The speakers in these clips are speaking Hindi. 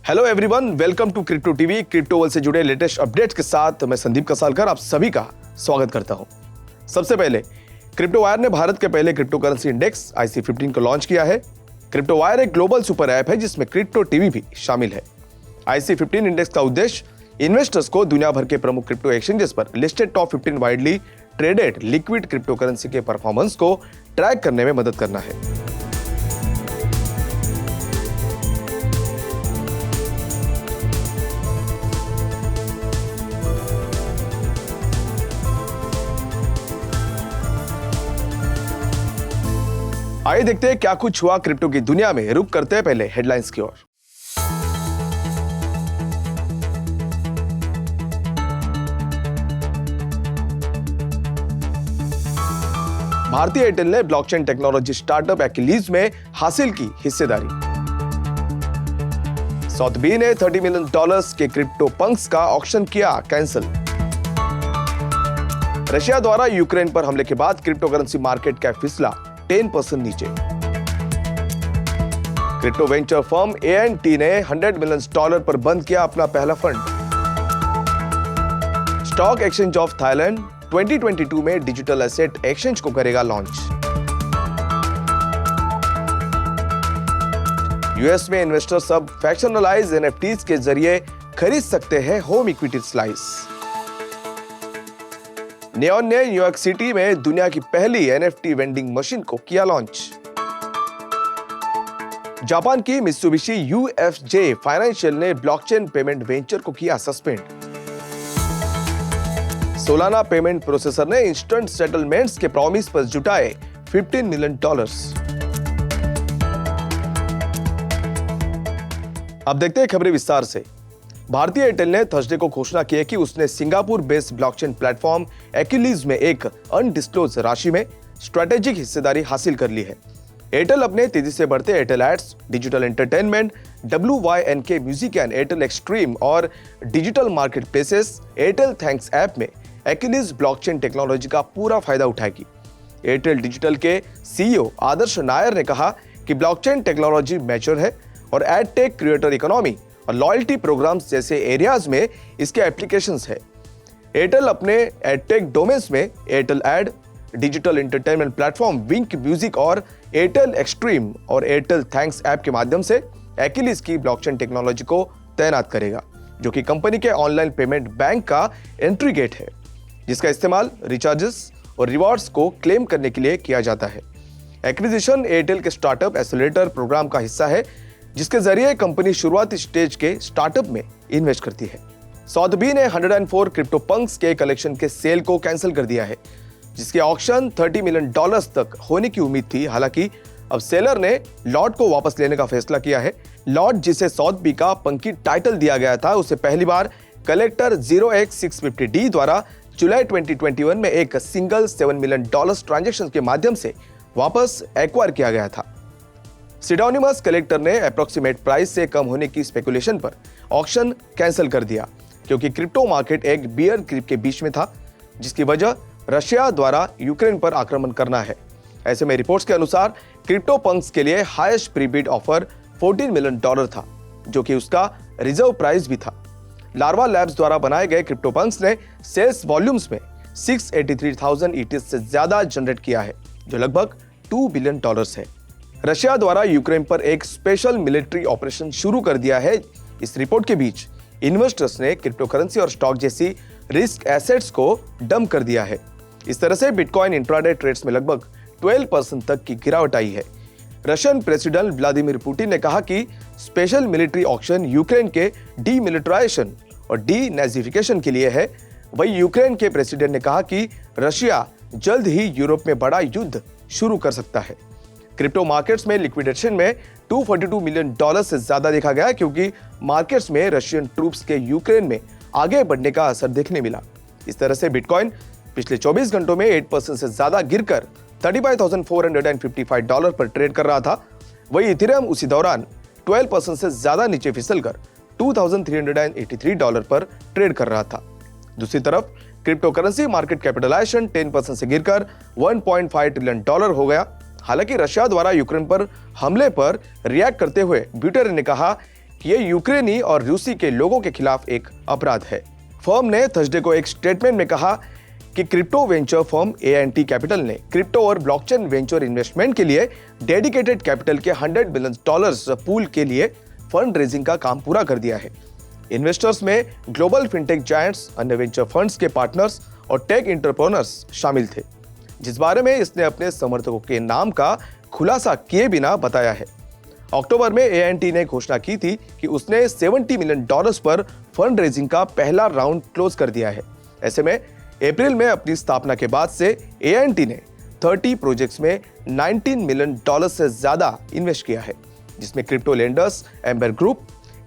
Hello everyone, welcome to crypto TV. Crypto world से जुड़े लेटेस्ट अपडेट्स के साथ मैं संदीप कसालकर आप सभी का स्वागत करता हूं। सबसे पहले क्रिप्टो वायर ने भारत के पहले क्रिप्टो करेंसी इंडेक्स IC15 को लॉन्च किया है। क्रिप्टो वायर एक ग्लोबल सुपर ऐप है जिसमें क्रिप्टो टीवी भी शामिल है। IC15 इंडेक्स का उद्देश्य इन्वेस्टर्स को दुनिया भर के प्रमुख क्रिप्टो एक्सचेंजेस पर listed top 15 widely traded liquid crypto currency के परफॉर्मेंस को ट्रैक करने में मदद करना है। आइए देखते हैं क्या कुछ हुआ क्रिप्टो की दुनिया में। रुक करते हैं पहले हेडलाइंस की ओर। भारतीय एयरटेल ने ब्लॉकचेन टेक्नोलॉजी स्टार्टअप एक्विलीज में हासिल की हिस्सेदारी। सॉथबी ने $30 मिलियन के क्रिप्टो पंक्स का ऑक्शन किया कैंसिल। रशिया द्वारा यूक्रेन पर हमले के बाद क्रिप्टो करेंसी मार्केट का फिसला 10% नीचे। क्रिप्टो वेंचर फर्म ANT ने $100 मिलियन पर बंद किया अपना पहला fund. Stock exchange of Thailand 2022 में डिजिटल एसेट एक्सचेंज को करेगा लॉन्च। यूएस में इन्वेस्टर्स अब फैक्शनलाइज NFTs के जरिए खरीद सकते हैं होम इक्विटी स्लाइस। नियॉन ने न्यूयॉर्क सिटी में दुनिया की पहली NFT वेंडिंग मशीन को किया लॉन्च। जापान की मित्सुबिशी UFJ फाइनेंशियल ने ब्लॉकचेन पेमेंट वेंचर को किया सस्पेंड। सोलाना पेमेंट प्रोसेसर ने इंस्टेंट सेटलमेंट्स के प्रॉमिस पर जुटाए $15 मिलियन। अब देखते हैं खबरें विस्तार से। भारतीय एयरटेल ने थर्सडे को घोषणा की है कि उसने सिंगापुर बेस्ड ब्लॉकचेन प्लेटफॉर्म एक्विलीज में एक अनडिस्क्लोज राशि में स्ट्रेटेजिक हिस्सेदारी हासिल कर ली है। एयरटेल अपने तेजी से बढ़ते Airtel ads, digital entertainment, WYNK music and Airtel Xtreme और digital marketplaces Airtel Thanks app में एक्विलीज ब्लॉकचेन टेक्नोलॉजी का पूरा फायदा उठाएगी। एयरटेल डिजिटल के CEO आदर्श नायर ने कहा कि ब्लॉकचेन टेक्नोलॉजी मैच्योर है और एडटेक, क्रिएटर इकोनॉमी और लॉयल्टी प्रोग्राम्स जैसे एरियाज में इसके एप्लीकेशंस है। एयरटेल अपने एडटेक डोमेन्स में Airtel ad, digital entertainment platform Wynk music और एयरटेल एक्सट्रीम और एयरटेल थैंक्स ऐप के माध्यम से एक्विलीज की ब्लॉकचेन टेक्नोलॉजी को तैनात करेगा, जो कि कंपनी के ऑनलाइन पेमेंट बैंक का एंट्री गेट है, जिसका इस्तेमाल रिचार्जेस और रिवॉर्ड्स को क्लेम करने के लिए किया जाता है। एक्विजिशन एयरटेल के स्टार्टअप एक्सेलरेटर प्रोग्राम का हिस्सा है, जिसके जरिए कंपनी शुरुआती स्टेज के स्टार्टअप में इन्वेस्ट करती है। सॉथबी ने 104 क्रिप्टो पंक्स के कलेक्शन के सेल को कैंसिल कर दिया है, जिसके ऑक्शन $30 मिलियन तक होने की उम्मीद थी। हालांकि अब सेलर ने लॉट को वापस लेने का फैसला किया है। लॉट, जिसे सॉथबी का पंकी टाइटल दिया गया था, उसे पहली बार कलेक्टर 0x650D द्वारा जुलाई 2021 में एक सिंगल $7 मिलियन ट्रांजैक्शन के माध्यम से वापस एक्वायर किया गया था। सिडोनिमस कलेक्टर ने अप्रोक्सीमेट प्राइस से कम होने की स्पेकुलेशन पर ऑक्शन कैंसिल कर दिया, क्योंकि क्रिप्टो मार्केट एक बियर ग्रिप के बीच में था, जिसकी वजह रशिया द्वारा यूक्रेन पर आक्रमण करना है। ऐसे में रिपोर्ट्स के अनुसार क्रिप्टो पंक्स के लिए हाईएस्ट प्रीबिड ऑफर $14 मिलियन था, जो कि उसका रिजर्व प्राइस भी था। लार्वा लैब्स द्वारा बनाए गए क्रिप्टो पंक्स ने सेल्स वॉल्यूम्स में 683,000 ETH से ज्यादा जनरेट किया है, जो लगभग $2 बिलियन है। रशिया द्वारा यूक्रेन पर एक स्पेशल मिलिट्री ऑपरेशन शुरू कर दिया है। इस रिपोर्ट के बीच इन्वेस्टर्स ने क्रिप्टो करेंसी और स्टॉक जैसी रिस्क एसेट्स को डंप कर दिया है। इस तरह से बिटकॉइन इंट्राडे ट्रेड्स में लगभग 12% तक की गिरावट आई है। रशियन प्रेसिडेंट व्लादिमीर पुतिन ने कहा कि स्पेशल मिलिट्री ऑक्शन यूक्रेन के डीमिलिटराइजेशन और डीनेजिफिकेशन के लिए है। वहीं यूक्रेन के प्रेसिडेंट ने कहा कि रशिया जल्द ही यूरोप में बड़ा युद्ध शुरू कर सकता है। क्रिप्टो मार्केट्स में लिक्विडेशन में $242 मिलियन से ज्यादा देखा गया, क्योंकि मार्केट्स में रशियन ट्रूप्स के यूक्रेन में आगे बढ़ने का असर देखने मिला। इस तरह से बिटकॉइन पिछले 24 घंटों में 8% से ज्यादा गिरकर $35,455 पर ट्रेड कर रहा था। वहीं इथेरियम उसी दौरान 12% से ज्यादा नीचे फिसलकर $2,383 पर ट्रेड कर रहा था। दूसरी तरफ क्रिप्टो करेंसी मार्केट कैपिटलाइजेशन 10% से गिरकर $1.5 ट्रिलियन हो गया। हालांकि रशिया द्वारा यूक्रेन पर हमले पर रिएक्ट करते हुए ब्यूटेर ने कहा कि ये यूक्रेनी और रूसी के लोगों के खिलाफ एक अपराध है। फर्म ने थर्सडे को एक स्टेटमेंट में कहा कि crypto venture firm ANT capital ने क्रिप्टो और ब्लॉकचेन वेंचर इन्वेस्टमेंट के लिए डेडिकेटेड कैपिटल के $100 बिलियन पूल के लिए फंड रेजिंग का काम पूरा कर दिया है। इन्वेस्टर्स में ग्लोबल फिनटेक जायंट्स, अन्य वेंचर फंड्स के पार्टनर्स और टेक एंटरप्रेन्योर्स शामिल थे, जिस बारे में इसने अपने समर्थकों के नाम का खुलासा किए बिना बताया है। अक्टूबर में ANT ने घोषणा की थी कि उसने $70 मिलियन पर फंड रेजिंग का पहला राउंड क्लोज कर दिया है। ऐसे में अप्रैल में अपनी स्थापना के बाद से ANT ने 30 प्रोजेक्ट्स में $19 मिलियन से ज्यादा इन्वेस्ट किया है, जिसमें crypto lenders Amber Group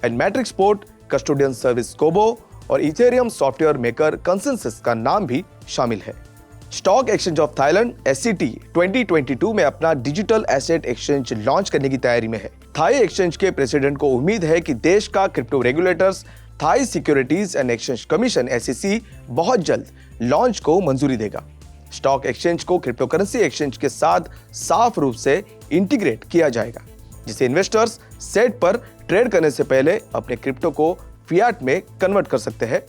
and Matrixport, custodian service Cobo और इथेरियम सॉफ्टवेयर मेकर कंसेंसस का नाम भी शामिल है। Stock exchange of Thailand SCT 2022 में अपना डिजिटल एसेट एक्सचेंज लॉन्च करने की तैयारी में है। थाई एक्सचेंज के प्रेसिडेंट को उम्मीद है कि देश का crypto regulators Thai securities and exchange commission SEC बहुत जल्द लॉन्च को मंजूरी देगा। स्टॉक एक्सचेंज को क्रिप्टो करेंसी एक्सचेंज के साथ साफ रूप से इंटीग्रेट किया जाएगा, जिसे इन्वेस्टर्स सेट पर ट्रेड करने से पहले अपने क्रिप्टो को फियाट में कन्वर्ट कर सकते हैं।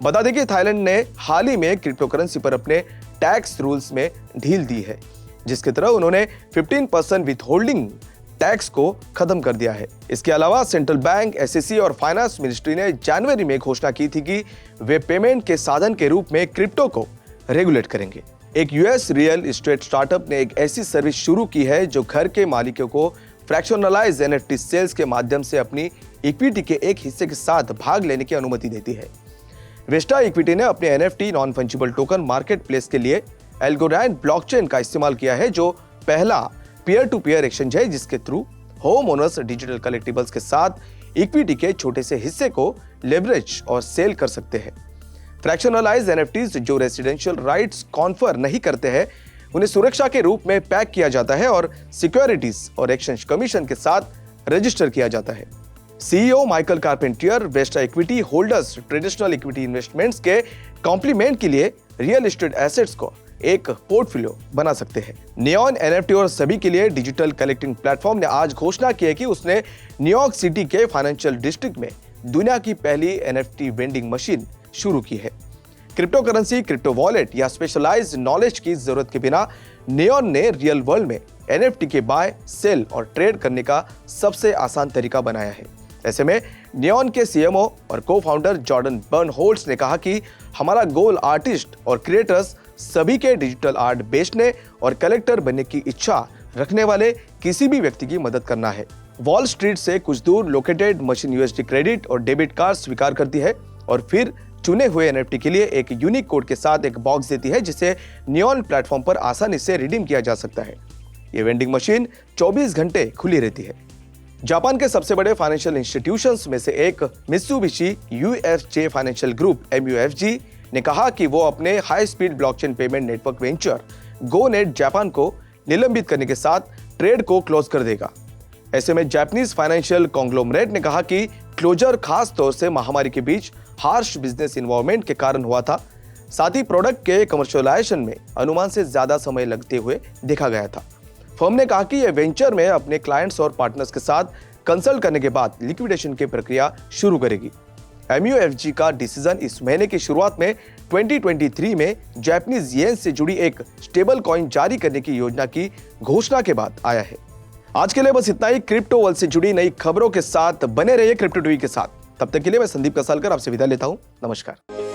बता दें कि थाईलैंड ने हाल ही में क्रिप्टो करेंसी पर अपने टैक्स रूल्स में ढील दी है, जिसके तरह उन्होंने 15% विथहोल्डिंग टैक्स को खत्म कर दिया है। इसके अलावा सेंट्रल बैंक, SEC और फाइनेंस मिनिस्ट्री ने जनवरी में घोषणा की थी कि वे पेमेंट के साधन के रूप में क्रिप्टो को रेगुलेट करेंगे। एक US रियल एस्टेट स्टार्टअप ने एक ऐसी सर्विस शुरू की है जो घर के मालिकों को फ्रैक्शनलाइज NFT सेल्स के माध्यम से अपनी इक्विटी के एक हिस्से के साथ भाग लेने की अनुमति देती है। वेस्टा इक्विटी ने अपने NFT non fungible token market place के लिए एल्गोरैंड ब्लॉकचेन का इस्तेमाल किया है, जो पहला पीयर टू पीयर एक्सचेंज है जिसके through whom owners digital collectibles के साथ इक्विटी के छोटे से हिस्से को लेवरेज और सेल कर सकते हैं। फ्रैक्शनलाइज NFTs जो रेसिडेंशियल राइट्स कॉन्फर नहीं करते हैं, उन्हें सुरक्षा के रूप में पैक किया जाता है और सिक्योरिटीज और एक्सचेंज कमीशन के साथ रजिस्टर किया जाता है। CEO Michael Carpentier Vesta equity holders traditional equity investments के कॉम्प्लीमेंट के लिए रियल एस्टेट एसेट्स को एक पोर्टफोलियो बना सकते हैं। नियॉन NFT और सभी के लिए डिजिटल कलेक्टिंग प्लेटफॉर्म ने आज घोषणा की है कि उसने न्यूयॉर्क सिटी के फाइनेंशियल डिस्ट्रिक्ट में दुनिया की पहली NFT वेंडिंग मशीन शुरू की है। क्रिप्टो करेंसी, क्रिप्टो वॉलेट या स्पेशलाइज्ड नॉलेज की जरूरत के बिना नियॉन ने रियल वर्ल्ड में NFT के बाय, सेल और ट्रेड करने का सबसे आसान तरीका बनाया है। ऐसे में नियॉन के CMO और को-फाउंडर जॉर्डन बर्नहोल्ट्स ने कहा कि हमारा गोल आर्टिस्ट और क्रिएटर्स सभी के डिजिटल आर्ट बेचने और कलेक्टर बनने की इच्छा रखने वाले किसी भी व्यक्ति की मदद करना है। वॉल स्ट्रीट से कुछ दूर लोकेटेड मशीन USD क्रेडिट और डेबिट कार्ड स्वीकार करती है और फिर चुने हुए NFT के लिए एक यूनिक कोड के साथ एक बॉक्स देती है, जिसे नियॉन प्लेटफॉर्म पर आसानी से रिडीम किया जा सकता है। ये वेंडिंग मशीन 24 घंटे खुली रहती है। जापान के सबसे बड़े फाइनेंशियल इंस्टीट्यूशंस में से एक Mitsubishi UFJ financial group MUFG ने कहा कि वो अपने high speed blockchain payment network venture GoNet Japan को निलंबित करने के साथ ट्रेड को क्लोज कर देगा। ऐसे में जापानीज फाइनेंशियल कॉन्ग्लोमरेट ने कहा कि क्लोजर खास तौर से महामारी के बीच हार्श बिजनेस इन्वायरमेंट के कारण हुआ था। साथ ही प्रोडक्ट के कमर्शियलाइजेशन में अनुमान से ज्यादा समय लगते हुए देखा गया था। फर्म ने कहा कि यह वेंचर में अपने क्लाइंट्स और पार्टनर्स के साथ कंसल्ट करने के बाद लिक्विडेशन की प्रक्रिया शुरू करेगी। MUFG का डिसीजन इस महीने की शुरुआत में 2023 में जापानीज येन से जुड़ी एक स्टेबल कॉइन जारी करने की योजना की घोषणा के बाद आया है। आज के लिए बस इतना ही। क्रिप्टो वर्ल्ड से जुड़ी नई खबरों के साथ बने रहिए क्रिप्टो टीवी के साथ। तब तक के लिए मैं संदीप कसालकर आपसे विदा लेता हूं। नमस्कार।